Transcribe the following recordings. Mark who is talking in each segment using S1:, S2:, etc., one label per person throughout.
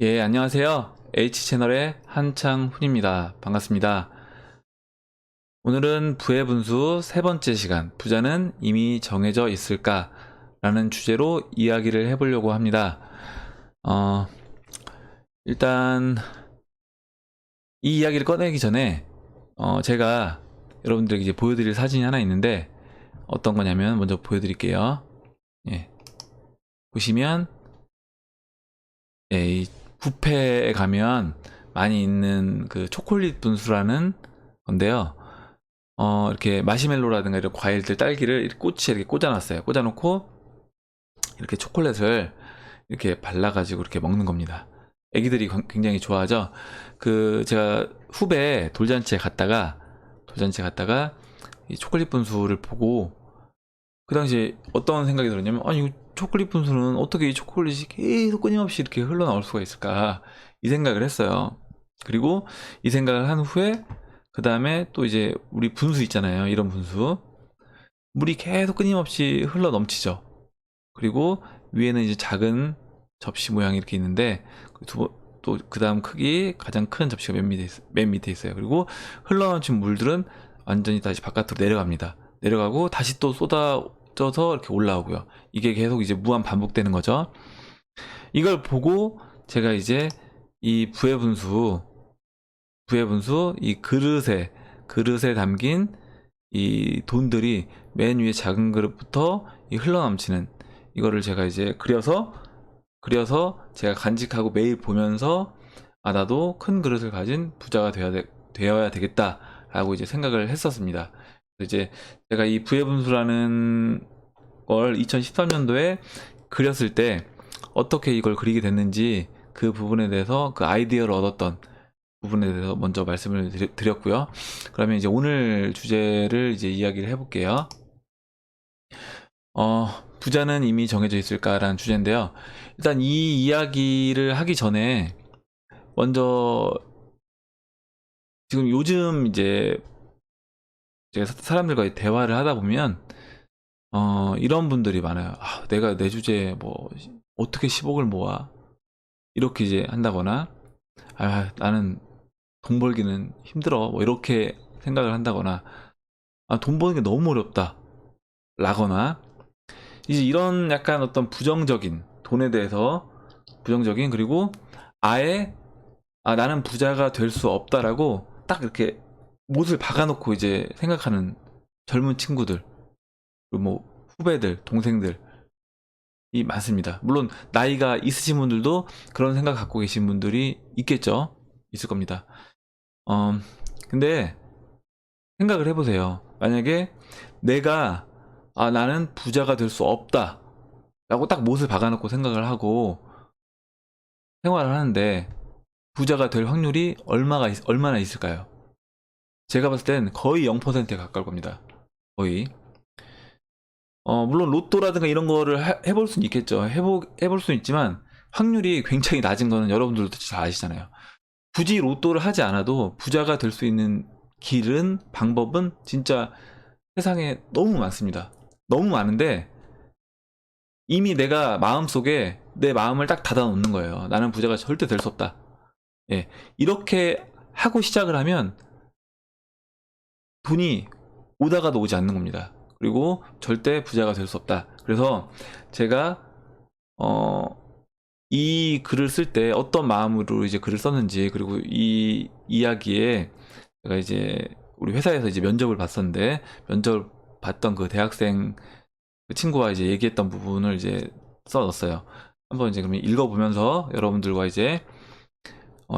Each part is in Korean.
S1: 예, 안녕하세요. H채널의 한창훈입니다. 반갑습니다. 오늘은 부의 분수 세 번째 시간, 부자는 이미 정해져 있을까? 라는 주제로 이야기를 해보려고 합니다. 일단, 이 이야기를 꺼내기 전에, 제가 여러분들에게 이제 보여드릴 사진이 하나 있는데, 어떤 거냐면, 먼저 보여드릴게요. 예, 보시면, 예, 이 뷔페에 가면 많이 있는 그 초콜릿 분수라는 건데요. 이렇게 마시멜로라든가 이런 과일들, 딸기를 이렇게 꼬치에 이렇게 꽂아놨어요. 꽂아놓고 이렇게 초콜릿을 이렇게 발라가지고 이렇게 먹는 겁니다. 애기들이 굉장히 좋아하죠. 제가 후배 돌잔치에 갔다가 이 초콜릿 분수를 보고 그 당시에 어떤 생각이 들었냐면, 아니, 이 초콜릿 분수는 어떻게 이 초콜릿이 계속 끊임없이 이렇게 흘러나올 수가 있을까? 이 생각을 했어요. 그리고 이 생각을 한 후에 그 다음에 또 이제 우리 분수 있잖아요. 이런 분수. 물이 계속 끊임없이 흘러 넘치죠. 그리고 위에는 이제 작은 접시 모양이 이렇게 있는데 또 그 다음 크기 가장 큰 접시가 맨 밑에 있어요. 그리고 흘러넘친 물들은 완전히 다시 바깥으로 내려갑니다. 내려가고 다시 또 쏟아져서 이렇게 올라오고요. 이게 계속 이제 무한 반복되는 거죠. 이걸 보고 제가 이제 이 부의 분수 이 그릇에 담긴 이 돈들이 맨 위에 작은 그릇부터 이 흘러넘치는 이거를 제가 이제 그려서 제가 간직하고 매일 보면서, 아, 나도 큰 그릇을 가진 부자가 되어야 되겠다라고 이제 생각을 했었습니다. 이제 제가 이 부의 분수라는 걸 2013년도에 그렸을 때 어떻게 이걸 그리게 됐는지 그 부분에 대해서, 그 아이디어를 얻었던 부분에 대해서 먼저 말씀을 드렸고요. 그러면 이제 오늘 주제를 이제 이야기를 해볼게요. 부자는 이미 정해져 있을까라는 주제인데요. 일단 이 이야기를 하기 전에 먼저, 지금 요즘 이제 제가 사람들과 대화를 하다 보면 이런 분들이 많아요. 아, 내가 내 주제에 뭐 어떻게 10억을 모아? 이렇게 이제 한다거나, 아, 나는 돈 벌기는 힘들어. 뭐 이렇게 생각을 한다거나, 아, 돈 버는 게 너무 어렵다. 라거나, 이제 이런 약간 어떤 부정적인, 돈에 대해서 부정적인, 그리고 아예, 아, 나는 부자가 될 수 없다라고 딱 이렇게 못을 박아놓고 이제 생각하는 젊은 친구들, 그리고 뭐 후배들, 동생들이 많습니다. 물론 나이가 있으신 분들도 그런 생각 갖고 계신 분들이 있겠죠. 있을 겁니다. 어, 근데 생각을 해보세요. 만약에 내가, 아, 나는 부자가 될 수 없다 라고 딱 못을 박아놓고 생각을 하고 생활을 하는데, 부자가 될 확률이 얼마나 있을까요? 제가 봤을 땐 거의 0%에 가까울 겁니다. 거의. 물론 로또라든가 이런 거를 해볼 수는 있겠죠. 해볼 수는 있지만 확률이 굉장히 낮은 거는 여러분들도 잘 아시잖아요. 굳이 로또를 하지 않아도 부자가 될 수 있는 방법은 진짜 세상에 너무 많습니다. 너무 많은데 이미 내가 마음속에 내 마음을 딱 닫아 놓는 거예요. 나는 부자가 절대 될 수 없다. 예. 이렇게 하고 시작을 하면 돈이 오다가도 오지 않는 겁니다. 그리고 절대 부자가 될 수 없다. 그래서 제가 어, 이 글을 쓸 때 어떤 마음으로 이제 글을 썼는지, 그리고 이 이야기에 제가 이제 우리 회사에서 이제 면접을 봤었는데, 면접을 봤던 그 대학생 그 친구와 이제 얘기했던 부분을 이제 써놨어요. 한번 이제 그러면 읽어보면서 여러분들과 이제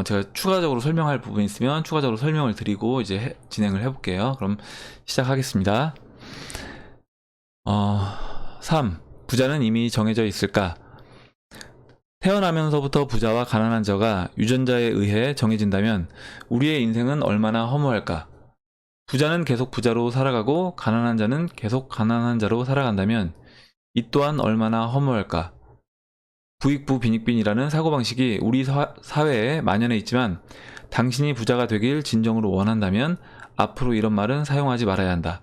S1: 제가 추가적으로 설명할 부분이 있으면 추가적으로 설명을 드리고 이제 진행을 해볼게요. 그럼 시작하겠습니다. 3. 부자는 이미 정해져 있을까? 태어나면서부터 부자와 가난한 자가 유전자에 의해 정해진다면 우리의 인생은 얼마나 허무할까? 부자는 계속 부자로 살아가고 가난한 자는 계속 가난한 자로 살아간다면 이 또한 얼마나 허무할까? 부익부 빈익빈이라는 사고방식이 우리 사회에 만연해 있지만 당신이 부자가 되길 진정으로 원한다면 앞으로 이런 말은 사용하지 말아야 한다.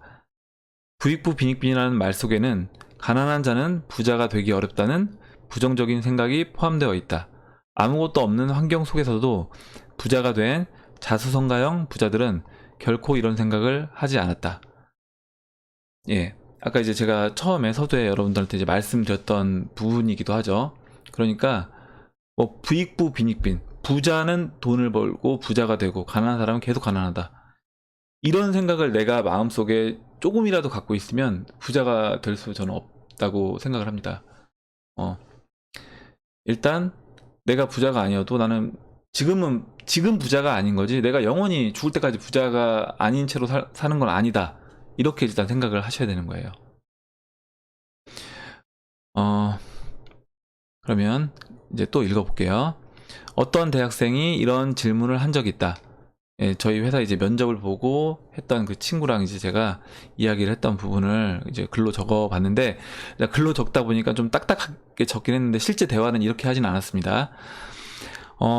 S1: 부익부 빈익빈이라는 말 속에는 가난한 자는 부자가 되기 어렵다는 부정적인 생각이 포함되어 있다. 아무것도 없는 환경 속에서도 부자가 된 자수성가형 부자들은 결코 이런 생각을 하지 않았다. 예. 아까 이제 제가 처음에 서두에 여러분들한테 이제 말씀드렸던 부분이기도 하죠. 그러니까 뭐 부익부 빈익빈, 부자는 돈을 벌고 부자가 되고 가난한 사람은 계속 가난하다. 이런 생각을 내가 마음속에 조금이라도 갖고 있으면 부자가 될 수 저는 없다고 생각을 합니다. 일단 내가 부자가 아니어도 나는 지금 부자가 아닌 거지 내가 영원히 죽을 때까지 부자가 아닌 채로 사는 건 아니다. 이렇게 일단 생각을 하셔야 되는 거예요. 그러면 이제 또 읽어볼게요. 어떤 대학생이 이런 질문을 한 적이 있다. 예, 저희 회사 이제 면접을 보고 했던 그 친구랑 이제 제가 이야기를 했던 부분을 이제 글로 적어 봤는데, 글로 적다 보니까 좀 딱딱하게 적긴 했는데, 실제 대화는 이렇게 하진 않았습니다.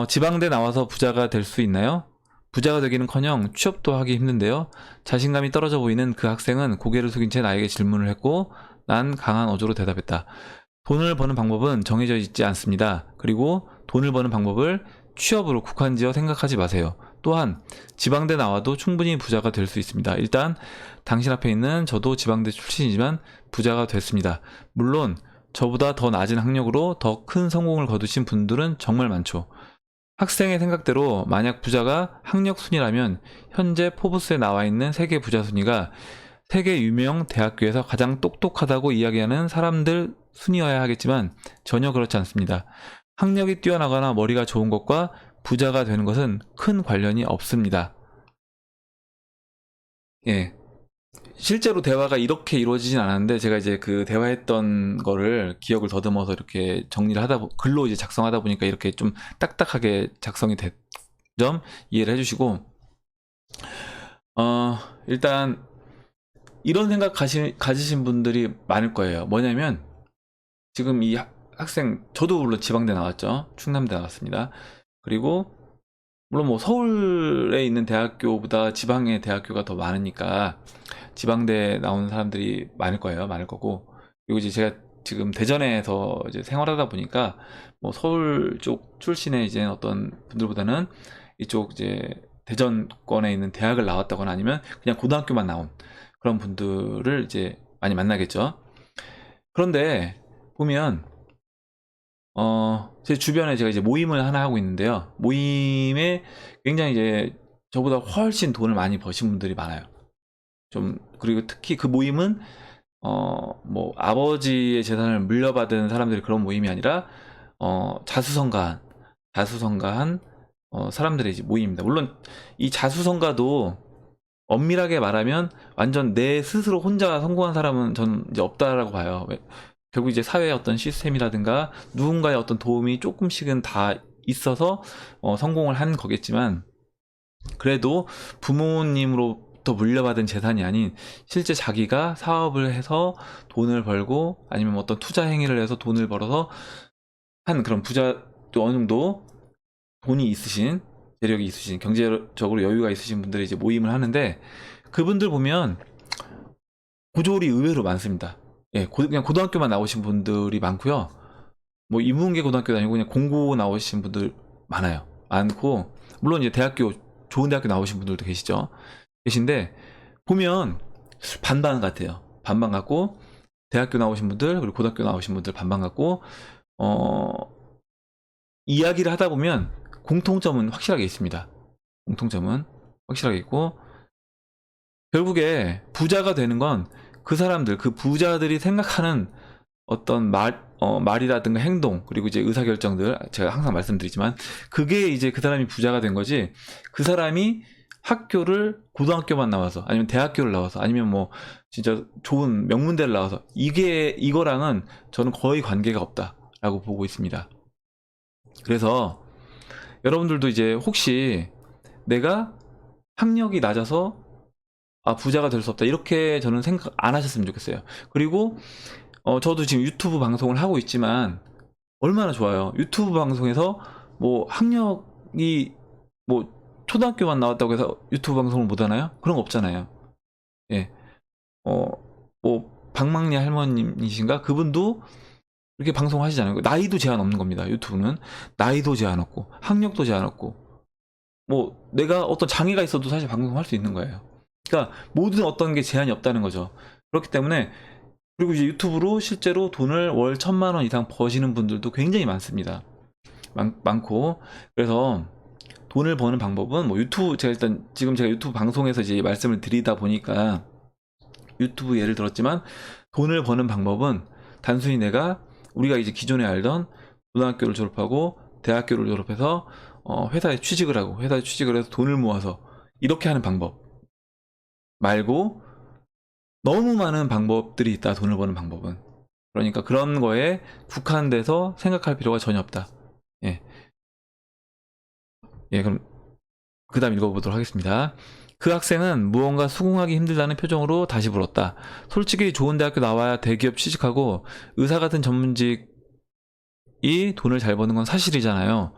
S1: 지방대 나와서 부자가 될 수 있나요? 부자가 되기는커녕 취업도 하기 힘든데요. 자신감이 떨어져 보이는 그 학생은 고개를 숙인 채 나에게 질문을 했고, 난 강한 어조로 대답했다. 돈을 버는 방법은 정해져 있지 않습니다. 그리고 돈을 버는 방법을 취업으로 국한지어 생각하지 마세요. 또한 지방대 나와도 충분히 부자가 될 수 있습니다. 일단 당신 앞에 있는 저도 지방대 출신이지만 부자가 됐습니다. 물론 저보다 더 낮은 학력으로 더 큰 성공을 거두신 분들은 정말 많죠. 학생의 생각대로 만약 부자가 학력 순위라면 현재 포브스에 나와 있는 세계 부자 순위가 세계 유명 대학교에서 가장 똑똑하다고 이야기하는 사람들 순위여야 하겠지만 전혀 그렇지 않습니다. 학력이 뛰어나거나 머리가 좋은 것과 부자가 되는 것은 큰 관련이 없습니다. 예. 실제로 대화가 이렇게 이루어지진 않았는데, 제가 이제 그 대화했던 거를 기억을 더듬어서 이렇게 정리를 글로 이제 작성하다 보니까 이렇게 좀 딱딱하게 작성이 된 점 이해를 해주시고, 일단, 이런 생각 가지신 분들이 많을 거예요. 뭐냐면, 지금 이 학생, 저도 물론 지방대 나왔죠. 충남대 나왔습니다. 그리고 물론 뭐 서울에 있는 대학교보다 지방의 대학교가 더 많으니까 지방대 나오는 사람들이 많을 거예요. 많을 거고. 그리고 이제 제가 지금 대전에서 이제 생활하다 보니까 뭐 서울 쪽 출신의 이제 어떤 분들보다는 이쪽 이제 대전권에 있는 대학을 나왔다거나 아니면 그냥 고등학교만 나온 그런 분들을 이제 많이 만나겠죠. 그런데 보면 제 주변에 제가 이제 모임을 하나 하고 있는데요. 모임에 굉장히 이제 저보다 훨씬 돈을 많이 버신 분들이 많아요. 그리고 특히 그 모임은, 뭐, 아버지의 재산을 물려받은 사람들이 그런 모임이 아니라, 자수성가한, 사람들의 이제 모임입니다. 물론, 이 자수성가도 엄밀하게 말하면 완전 내 스스로 혼자 성공한 사람은 저는 이제 없다라고 봐요. 결국 이제 사회의 어떤 시스템이라든가 누군가의 어떤 도움이 조금씩은 다 있어서 성공을 한 거겠지만, 그래도 부모님으로부터 물려받은 재산이 아닌 실제 자기가 사업을 해서 돈을 벌고 아니면 어떤 투자 행위를 해서 돈을 벌어서 한 그런 부자도 어느 정도 돈이 있으신, 재력이 있으신, 경제적으로 여유가 있으신 분들이 이제 모임을 하는데, 그분들 보면 고졸이 의외로 많습니다. 예, 그냥 고등학교만 나오신 분들이 많고요. 뭐 인문계 고등학교도 아니고 그냥 공고 나오신 분들 많고, 물론 이제 좋은 대학교 나오신 분들도 계신데 보면 반반 같아요. 반반 같고, 대학교 나오신 분들 그리고 고등학교 나오신 분들 반반 같고, 이야기를 하다 보면 공통점은 확실하게 있습니다. 공통점은 확실하게 있고, 결국에 부자가 되는 건 그 사람들, 그 부자들이 생각하는 어떤 말이라든가 행동, 그리고 이제 의사결정들, 제가 항상 말씀드리지만, 그게 이제 그 사람이 부자가 된 거지, 그 사람이 고등학교만 나와서, 아니면 대학교를 나와서, 아니면 뭐, 진짜 좋은 명문대를 나와서, 이거랑은 저는 거의 관계가 없다라고 보고 있습니다. 그래서, 여러분들도 이제 혹시 내가 학력이 낮아서 부자가 될 수 없다, 이렇게 저는 생각 안 하셨으면 좋겠어요. 그리고 저도 지금 유튜브 방송을 하고 있지만 얼마나 좋아요. 유튜브 방송에서 뭐 학력이 뭐 초등학교만 나왔다고 해서 유튜브 방송을 못 하나요? 그런 거 없잖아요. 예. 뭐 박막리 할머님이신가? 그분도 그렇게 방송하시잖아요. 나이도 제한 없는 겁니다. 유튜브는 나이도 제한 없고 학력도 제한 없고 뭐 내가 어떤 장애가 있어도 사실 방송할 수 있는 거예요. 그러니까 모든 어떤 게 제한이 없다는 거죠. 그렇기 때문에 그리고 이제 유튜브로 실제로 돈을 월 1,000만 원 이상 버시는 분들도 굉장히 많습니다. 많고 그래서 돈을 버는 방법은 뭐 유튜브 제가 일단 지금 제가 유튜브 방송에서 이제 말씀을 드리다 보니까 유튜브 예를 들었지만 돈을 버는 방법은 단순히 우리가 이제 기존에 알던 고등학교를 졸업하고 대학교를 졸업해서 회사에 취직을 하고 회사에 취직을 해서 돈을 모아서 이렇게 하는 방법 말고 너무 많은 방법들이 있다. 돈을 버는 방법은. 그러니까 그런 거에 국한돼서 생각할 필요가 전혀 없다. 예. 예, 그럼 그 다음 읽어보도록 하겠습니다. 그 학생은 무언가 수긍하기 힘들다는 표정으로 다시 물었다. 솔직히 좋은 대학교 나와야 대기업 취직하고 의사 같은 전문직이 돈을 잘 버는 건 사실이잖아요.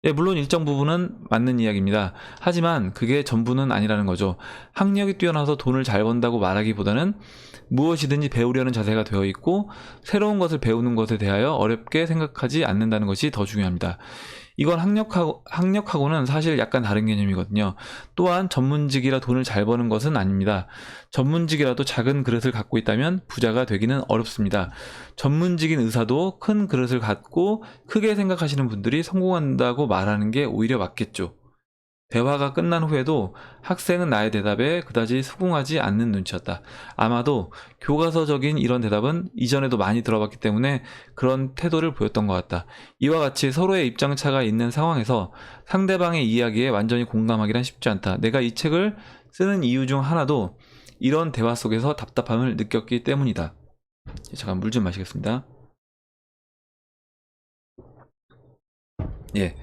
S1: 예, 물론 일정 부분은 맞는 이야기입니다. 하지만 그게 전부는 아니라는 거죠. 학력이 뛰어나서 돈을 잘 번다고 말하기보다는 무엇이든지 배우려는 자세가 되어 있고 새로운 것을 배우는 것에 대하여 어렵게 생각하지 않는다는 것이 더 중요합니다. 이건 학력하고는 사실 약간 다른 개념이거든요. 또한 전문직이라 돈을 잘 버는 것은 아닙니다. 전문직이라도 작은 그릇을 갖고 있다면 부자가 되기는 어렵습니다. 전문직인 의사도 큰 그릇을 갖고 크게 생각하시는 분들이 성공한다고 말하는 게 오히려 맞겠죠. 대화가 끝난 후에도 학생은 나의 대답에 그다지 수긍하지 않는 눈치였다. 아마도 교과서적인 이런 대답은 이전에도 많이 들어봤기 때문에 그런 태도를 보였던 것 같다. 이와 같이 서로의 입장차가 있는 상황에서 상대방의 이야기에 완전히 공감하기란 쉽지 않다. 내가 이 책을 쓰는 이유 중 하나도 이런 대화 속에서 답답함을 느꼈기 때문이다. 잠깐 물 좀 마시겠습니다. 예.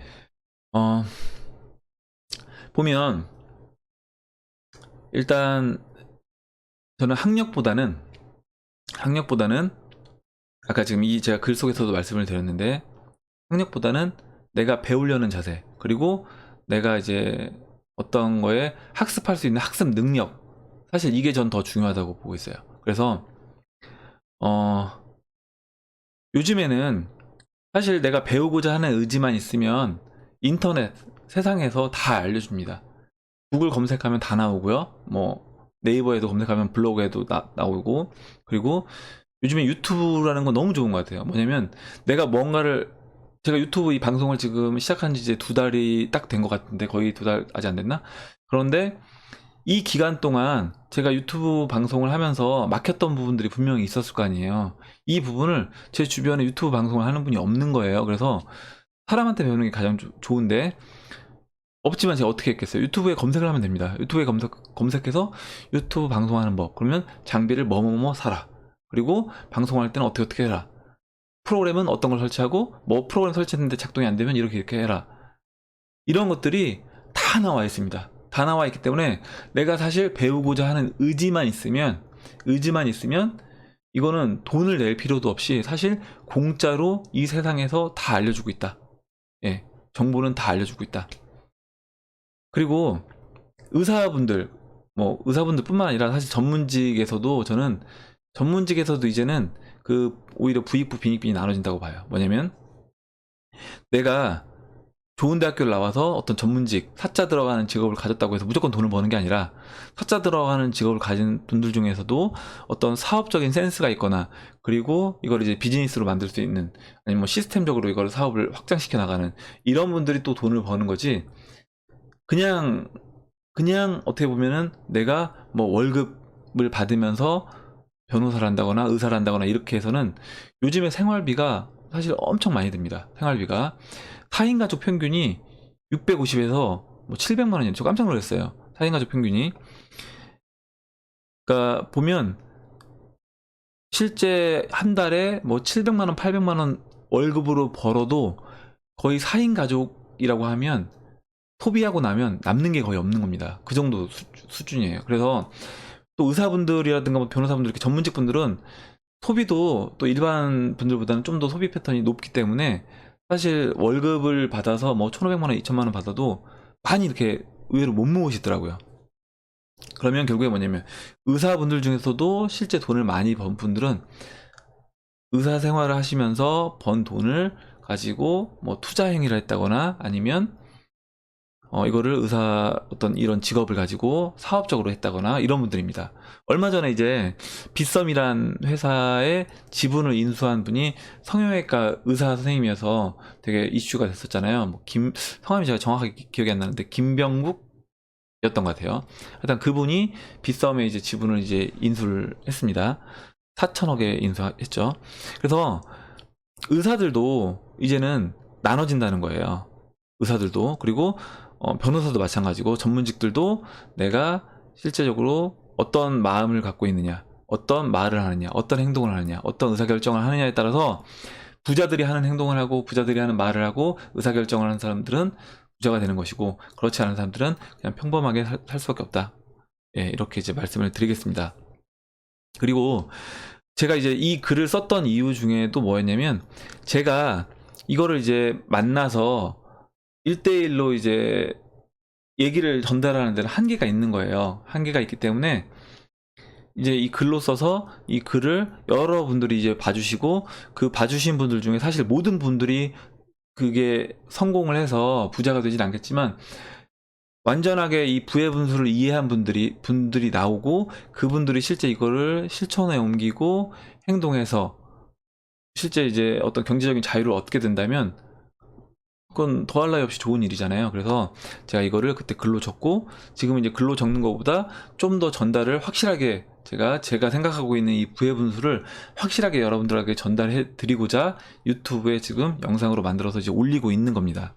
S1: 보면 일단 저는 학력보다는 아까 지금 제가 글 속에서도 말씀을 드렸는데 학력보다는 내가 배우려는 자세 그리고 내가 이제 어떤 거에 학습할 수 있는 학습 능력 사실 이게 전 더 중요하다고 보고 있어요. 그래서 요즘에는 사실 내가 배우고자 하는 의지만 있으면 인터넷 세상에서 다 알려줍니다. 구글 검색하면 다 나오고요. 뭐 네이버에도 검색하면 블로그에도 나오고 그리고 요즘에 유튜브라는 건 너무 좋은 것 같아요. 뭐냐면 내가 뭔가를 제가 유튜브 이 방송을 지금 시작한 지 이제 2달이 딱 된 것 같은데 거의 2달 아직 안 됐나? 그런데 이 기간 동안 제가 유튜브 방송을 하면서 막혔던 부분들이 분명히 있었을 거 아니에요. 이 부분을 제 주변에 유튜브 방송을 하는 분이 없는 거예요. 그래서 사람한테 배우는 게 가장 좋은데 없지만 제가 어떻게 했겠어요? 유튜브에 검색을 하면 됩니다. 유튜브에 검색해서 유튜브 방송하는 법. 그러면 장비를 뭐뭐뭐 사라. 그리고 방송할 때는 어떻게 해라. 프로그램은 어떤 걸 설치하고 뭐 프로그램 설치했는데 작동이 안 되면 이렇게 해라. 이런 것들이 다 나와 있습니다. 다 나와 있기 때문에 내가 사실 배우고자 하는 의지만 있으면 이거는 돈을 낼 필요도 없이 사실 공짜로 이 세상에서 다 알려주고 있다. 예, 정보는 다 알려주고 있다. 그리고 의사분들 의사분들뿐만 아니라 사실 전문직에서도 이제는 오히려 부익부 빈익빈이 나눠진다고 봐요. 뭐냐면 내가 좋은 대학교를 나와서 어떤 전문직 사자 들어가는 직업을 가졌다고 해서 무조건 돈을 버는 게 아니라 사자 들어가는 직업을 가진 분들 중에서도 어떤 사업적인 센스가 있거나 그리고 이걸 이제 비즈니스로 만들 수 있는 아니면 뭐 시스템적으로 이걸 사업을 확장시켜 나가는 이런 분들이 또 돈을 버는 거지. 그냥 어떻게 보면은 내가 뭐 월급을 받으면서 변호사를 한다거나 의사를 한다거나 이렇게 해서는 요즘에 생활비가 사실 엄청 많이 듭니다. 생활비가 4인 가족 평균이 650에서 뭐 700만 원이에요. 저 깜짝 놀랐어요. 4인 가족 평균이. 그러니까 보면 실제 한 달에 뭐 700만 원, 800만 원 월급으로 벌어도 거의 4인 가족이라고 하면 소비하고 나면 남는 게 거의 없는 겁니다. 그 정도 수준이에요. 그래서 또 의사분들이라든가 뭐 변호사분들 이렇게 전문직 분들은 소비도 또 일반 분들보다는 좀 더 소비 패턴이 높기 때문에 사실 월급을 받아서 뭐 1,500만 원, 2천만 원 받아도 많이 이렇게 의외로 못 모으시더라고요. 그러면 결국에 뭐냐면 의사분들 중에서도 실제 돈을 많이 번 분들은 의사 생활을 하시면서 번 돈을 가지고 뭐 투자 행위를 했다거나 아니면 이거를 어떤 이런 직업을 가지고 사업적으로 했다거나 이런 분들입니다. 얼마 전에 이제 빗썸이란 회사의 지분을 인수한 분이 성형외과 의사 선생님이어서 되게 이슈가 됐었잖아요. 성함이 제가 정확하게 기억이 안 나는데 김병국이었던 것 같아요. 일단 그분이 빗썸에 이제 지분을 이제 인수를 했습니다. 4천억에 인수했죠. 그래서 의사들도 이제는 나눠진다는 거예요. 의사들도. 그리고 변호사도 마찬가지고 전문직들도 내가 실제적으로 어떤 마음을 갖고 있느냐, 어떤 말을 하느냐, 어떤 행동을 하느냐, 어떤 의사결정을 하느냐에 따라서 부자들이 하는 행동을 하고 부자들이 하는 말을 하고 의사결정을 하는 사람들은 부자가 되는 것이고 그렇지 않은 사람들은 그냥 평범하게 살 수밖에 없다. 예, 이렇게 이제 말씀을 드리겠습니다. 그리고 제가 이제 이 글을 썼던 이유 중에 또 뭐였냐면 제가 이거를 이제 만나서 1대1로 이제 얘기를 전달하는 데는 한계가 있는 거예요. 한계가 있기 때문에 이제 이 글로 써서 이 글을 여러분들이 이제 봐주시고 그 봐주신 분들 중에 사실 모든 분들이 그게 성공을 해서 부자가 되진 않겠지만 완전하게 이 부의 분수를 이해한 분들이 나오고 그분들이 실제 이거를 실천에 옮기고 행동해서 실제 이제 어떤 경제적인 자유를 얻게 된다면 그건 더할 나위 없이 좋은 일이잖아요. 그래서 제가 이거를 그때 글로 적고 지금 이제 글로 적는 것보다 좀 더 전달을 확실하게 제가 생각하고 있는 이 부의 분수를 확실하게 여러분들에게 전달해 드리고자 유튜브에 지금 영상으로 만들어서 이제 올리고 있는 겁니다.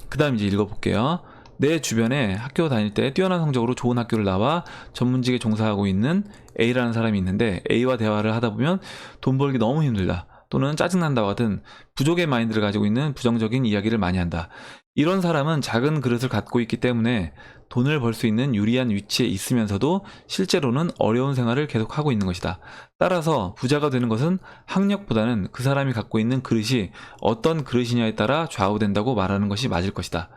S1: 그 다음 이제 읽어볼게요. 내 주변에 학교 다닐 때 뛰어난 성적으로 좋은 학교를 나와 전문직에 종사하고 있는 A라는 사람이 있는데 A와 대화를 하다 보면 돈 벌기 너무 힘들다. 또는 짜증난다와 같은 부족의 마인드를 가지고 있는 부정적인 이야기를 많이 한다. 이런 사람은 작은 그릇을 갖고 있기 때문에 돈을 벌 수 있는 유리한 위치에 있으면서도 실제로는 어려운 생활을 계속하고 있는 것이다. 따라서 부자가 되는 것은 학력보다는 그 사람이 갖고 있는 그릇이 어떤 그릇이냐에 따라 좌우된다고 말하는 것이 맞을 것이다.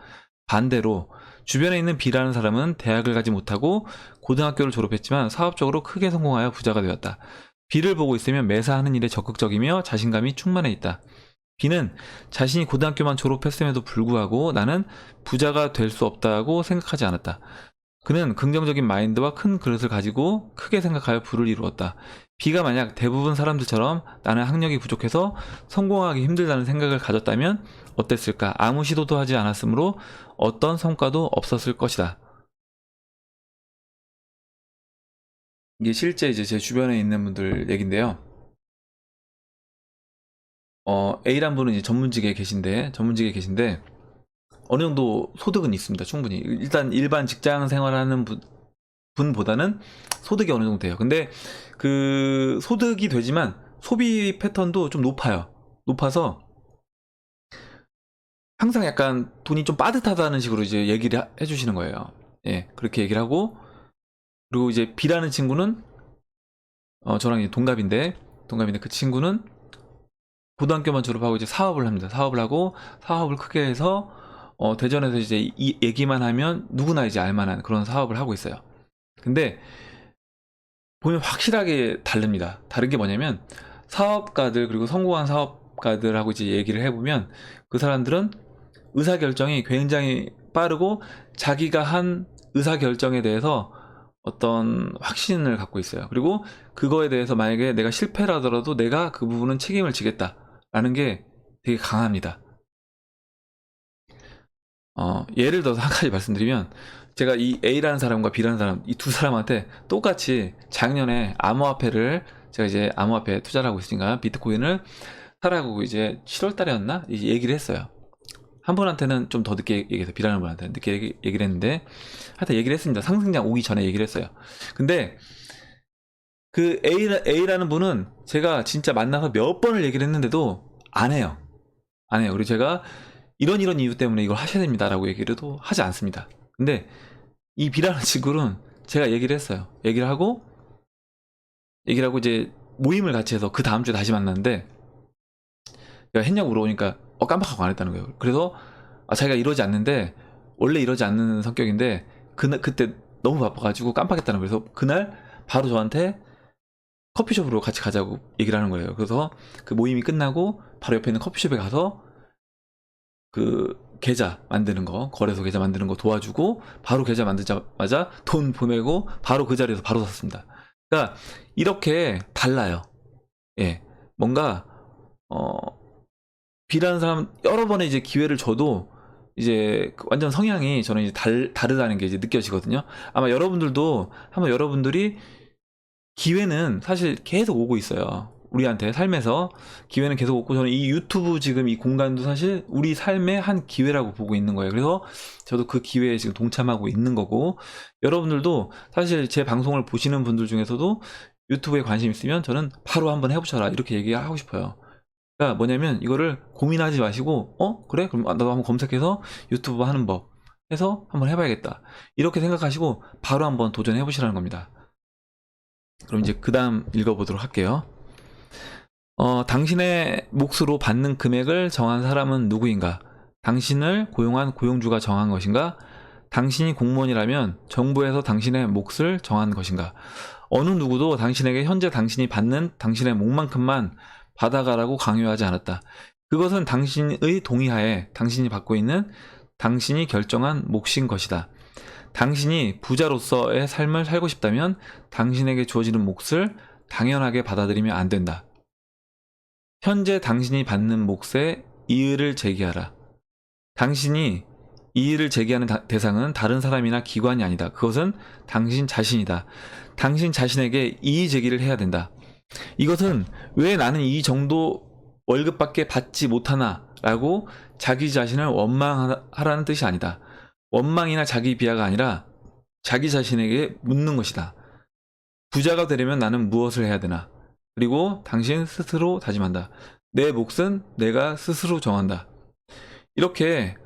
S1: 반대로 주변에 있는 B라는 사람은 대학을 가지 못하고 고등학교를 졸업했지만 사업적으로 크게 성공하여 부자가 되었다. B를 보고 있으면 매사 하는 일에 적극적이며 자신감이 충만해 있다. B는 자신이 고등학교만 졸업했음에도 불구하고 나는 부자가 될 수 없다고 생각하지 않았다. 그는 긍정적인 마인드와 큰 그릇을 가지고 크게 생각하여 부를 이루었다. B가 만약 대부분 사람들처럼 나는 학력이 부족해서 성공하기 힘들다는 생각을 가졌다면 어땠을까? 아무 시도도 하지 않았으므로 어떤 성과도 없었을 것이다. 이게 실제 이제 제 주변에 있는 분들 얘긴데요. A란 분은 이제 전문직에 계신데 어느 정도 소득은 있습니다. 충분히. 일단 일반 직장 생활하는 분보다는 소득이 어느 정도 돼요. 근데 그 소득이 되지만 소비 패턴도 좀 높아서 항상 약간 돈이 좀 빠듯하다는 식으로 이제 얘기를 해주시는 거예요. 예, 그렇게 얘기를 하고 그리고 이제 B라는 친구는 저랑 이제 동갑인데 그 친구는 고등학교만 졸업하고 이제 사업을 합니다. 사업을 하고 사업을 크게 해서 대전에서 이제 이 얘기만 하면 누구나 이제 알만한 그런 사업을 하고 있어요. 근데 보면 확실하게 다릅니다. 다른 게 뭐냐면 사업가들 그리고 성공한 사업가들하고 이제 얘기를 해보면 그 사람들은 의사결정이 굉장히 빠르고 자기가 한 의사결정에 대해서 어떤 확신을 갖고 있어요. 그리고 그거에 대해서 만약에 내가 실패를 하더라도 내가 그 부분은 책임을 지겠다라는 게 되게 강합니다. 예를 들어서 한 가지 말씀드리면 제가 이 A라는 사람과 B라는 사람 이 두 사람한테 똑같이 작년에 암호화폐를 제가 이제 암호화폐 투자를 하고 있으니까 비트코인을 사라고 이제 7월 달이었나 얘기를 했어요. 한 분한테는 좀 더 늦게 얘기해서 B라는 분한테는 늦게 얘기를 했는데 하여튼 얘기를 했습니다. 상승장 오기 전에 얘기를 했어요. 근데 그 A라는 분은 제가 진짜 만나서 몇 번을 얘기를 했는데도 안 해요. 그리고 제가 이런 이유 때문에 이걸 하셔야 됩니다라고 얘기를 하지 않습니다. 근데 이 B라는 친구는 제가 얘기를 했어요. 얘기를 하고 이제 모임을 같이 해서 그 다음 주에 다시 만났는데 내가 했냐고 물어보니까 깜빡하고 안 했다는 거예요. 그래서 자기가 이러지 않는데 원래 이러지 않는 성격인데 그때 너무 바빠가지고 깜빡했다는 거예요. 그래서 그날 바로 저한테 커피숍으로 같이 가자고 얘기를 하는 거예요. 그래서 그 모임이 끝나고 바로 옆에 있는 커피숍에 가서 그 계좌 만드는 거, 거래소 계좌 만드는 거 도와주고 바로 계좌 만들자마자 돈 보내고 바로 그 자리에서 바로 샀습니다. 그러니까 이렇게 달라요. 예, 뭔가 B라는 사람 여러 번의 이제 기회를 줘도 이제 완전 성향이 저는 이제 다르다는 게 이제 느껴지거든요. 아마 여러분들도 한번 여러분들이 기회는 사실 계속 오고 있어요. 우리한테 삶에서 기회는 계속 오고, 저는 이 유튜브 지금 이 공간도 사실 우리 삶의 한 기회라고 보고 있는 거예요. 그래서 저도 그 기회에 지금 동참하고 있는 거고, 여러분들도 사실 제 방송을 보시는 분들 중에서도 유튜브에 관심 있으면 저는 바로 한번 해보셔라 이렇게 얘기하고 싶어요. 그러니까 뭐냐면 이거를 고민하지 마시고 그래? 그럼 나도 한번 검색해서 유튜브 하는 법 해서 한번 해봐야겠다 이렇게 생각하시고 바로 한번 도전해 보시라는 겁니다. 그럼 이제 그 다음 읽어보도록 할게요. 당신의 몫으로 받는 금액을 정한 사람은 누구인가? 당신을 고용한 고용주가 정한 것인가? 당신이 공무원이라면 정부에서 당신의 몫을 정한 것인가? 어느 누구도 당신에게 현재 당신이 받는 당신의 몫만큼만 받아가라고 강요하지 않았다. 그것은 당신의 동의하에 당신이 받고 있는 당신이 결정한 몫인 것이다. 당신이 부자로서의 삶을 살고 싶다면 당신에게 주어지는 몫을 당연하게 받아들이면 안 된다. 현재 당신이 받는 몫에 이의를 제기하라. 당신이 이의를 제기하는 대상은 다른 사람이나 기관이 아니다. 그것은 당신 자신이다. 당신 자신에게 이의 제기를 해야 된다. 이것은 왜 나는 이 정도 월급밖에 받지 못하나 라고 자기 자신을 원망하라는 뜻이 아니다. 원망이나 자기 비하가 아니라 자기 자신에게 묻는 것이다. 부자가 되려면 나는 무엇을 해야 되나? 그리고 당신 스스로 다짐한다. 내 몫은 내가 스스로 정한다. 이렇게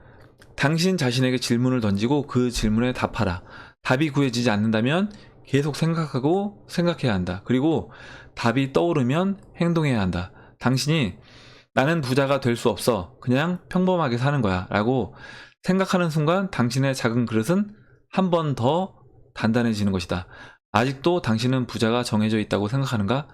S1: 당신 자신에게 질문을 던지고 그 질문에 답하라. 답이 구해지지 않는다면 계속 생각하고 생각해야 한다. 그리고 답이 떠오르면 행동해야 한다. 당신이 나는 부자가 될 수 없어. 그냥 평범하게 사는 거야. 라고 생각하는 순간 당신의 작은 그릇은 한 번 더 단단해지는 것이다. 아직도 당신은 부자가 정해져 있다고 생각하는가?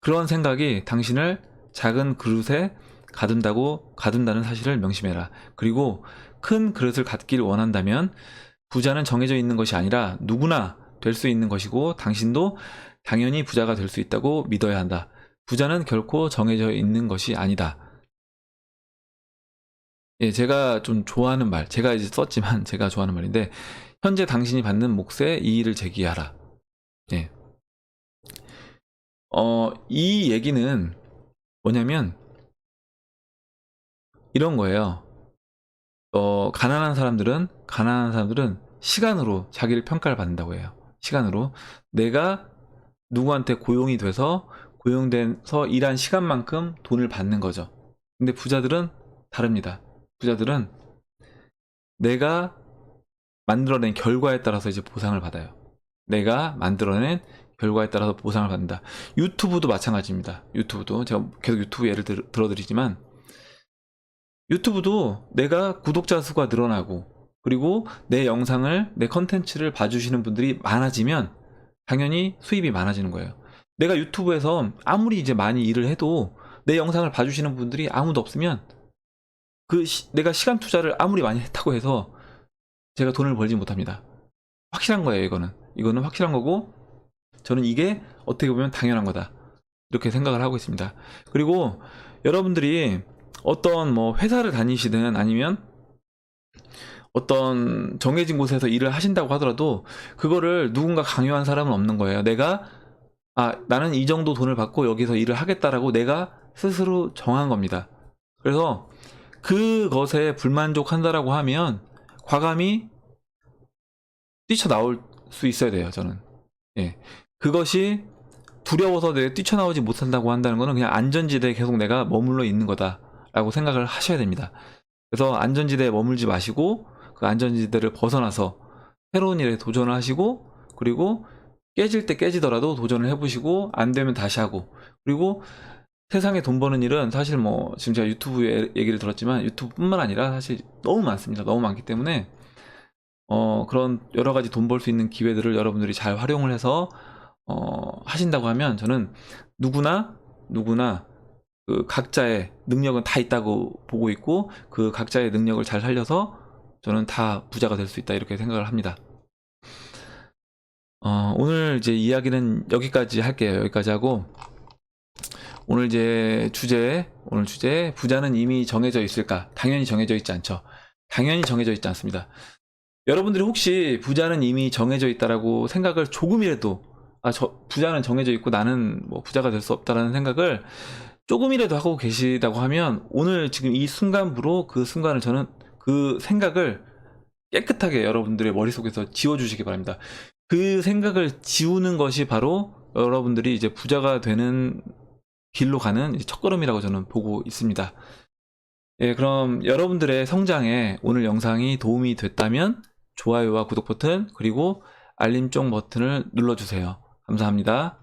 S1: 그런 생각이 당신을 작은 그릇에 가둔다는 사실을 명심해라. 그리고 큰 그릇을 갖길 원한다면 부자는 정해져 있는 것이 아니라 누구나 될 수 있는 것이고 당신도 당연히 부자가 될 수 있다고 믿어야 한다. 부자는 결코 정해져 있는 것이 아니다. 예, 제가 좀 좋아하는 말, 제가 이제 썼지만 제가 좋아하는 말인데, 현재 당신이 받는 몫에 이의를 제기하라. 예. 이 얘기는 뭐냐면 이런 거예요. 가난한 사람들은 시간으로 자기를 평가를 받는다고 해요. 시간으로. 내가 누구한테 고용이 돼서 고용돼서 일한 시간만큼 돈을 받는 거죠. 근데 부자들은 다릅니다. 부자들은 내가 만들어낸 결과에 따라서 이제 보상을 받아요. 내가 만들어낸 결과에 따라서 보상을 받는다. 유튜브도 마찬가지입니다. 유튜브도 제가 계속 유튜브 예를 들어드리지만 유튜브도 내가 구독자 수가 늘어나고 그리고 내 영상을 내 컨텐츠를 봐주시는 분들이 많아지면 당연히 수입이 많아지는 거예요. 내가 유튜브에서 아무리 이제 많이 일을 해도 내 영상을 봐주시는 분들이 아무도 없으면 내가 시간 투자를 아무리 많이 했다고 해서 제가 돈을 벌지 못합니다. 확실한 거예요. 이거는 확실한 거고 저는 이게 어떻게 보면 당연한 거다 이렇게 생각을 하고 있습니다. 그리고 여러분들이 어떤 뭐 회사를 다니시든 아니면 어떤 정해진 곳에서 일을 하신다고 하더라도 그거를 누군가 강요한 사람은 없는 거예요. 나는 이 정도 돈을 받고 여기서 일을 하겠다라고 내가 스스로 정한 겁니다. 그래서 그것에 불만족한다라고 하면 과감히 뛰쳐나올 수 있어야 돼요. 저는. 예. 그것이 두려워서 내가 뛰쳐나오지 못한다고 한다는 거는 그냥 안전지대에 계속 내가 머물러 있는 거다라고 생각을 하셔야 됩니다. 그래서 안전지대에 머물지 마시고 그 안전지대를 벗어나서 새로운 일에 도전을 하시고 그리고 깨질 때 깨지더라도 도전을 해보시고 안 되면 다시 하고 그리고 세상에 돈 버는 일은 사실 뭐 지금 제가 유튜브 얘기를 들었지만 유튜브뿐만 아니라 사실 너무 많습니다. 너무 많기 때문에 그런 여러 가지 돈 벌 수 있는 기회들을 여러분들이 잘 활용을 해서 하신다고 하면 저는 누구나 그 각자의 능력은 다 있다고 보고 있고 그 각자의 능력을 잘 살려서 저는 다 부자가 될 수 있다 이렇게 생각을 합니다. 오늘 이제 이야기는 여기까지 할게요. 여기까지 하고 오늘 주제 부자는 이미 정해져 있을까? 당연히 정해져 있지 않죠. 당연히 정해져 있지 않습니다. 여러분들이 혹시 부자는 이미 정해져 있다라고 생각을 조금이라도 부자는 정해져 있고 나는 뭐 부자가 될 수 없다라는 생각을 조금이라도 하고 계시다고 하면 오늘 지금 이 순간부로 그 순간을 저는 그 생각을 깨끗하게 여러분들의 머릿속에서 지워주시기 바랍니다. 그 생각을 지우는 것이 바로 여러분들이 이제 부자가 되는 길로 가는 첫걸음이라고 저는 보고 있습니다. 예, 그럼 여러분들의 성장에 오늘 영상이 도움이 됐다면 좋아요와 구독 버튼 그리고 알림종 버튼을 눌러주세요. 감사합니다.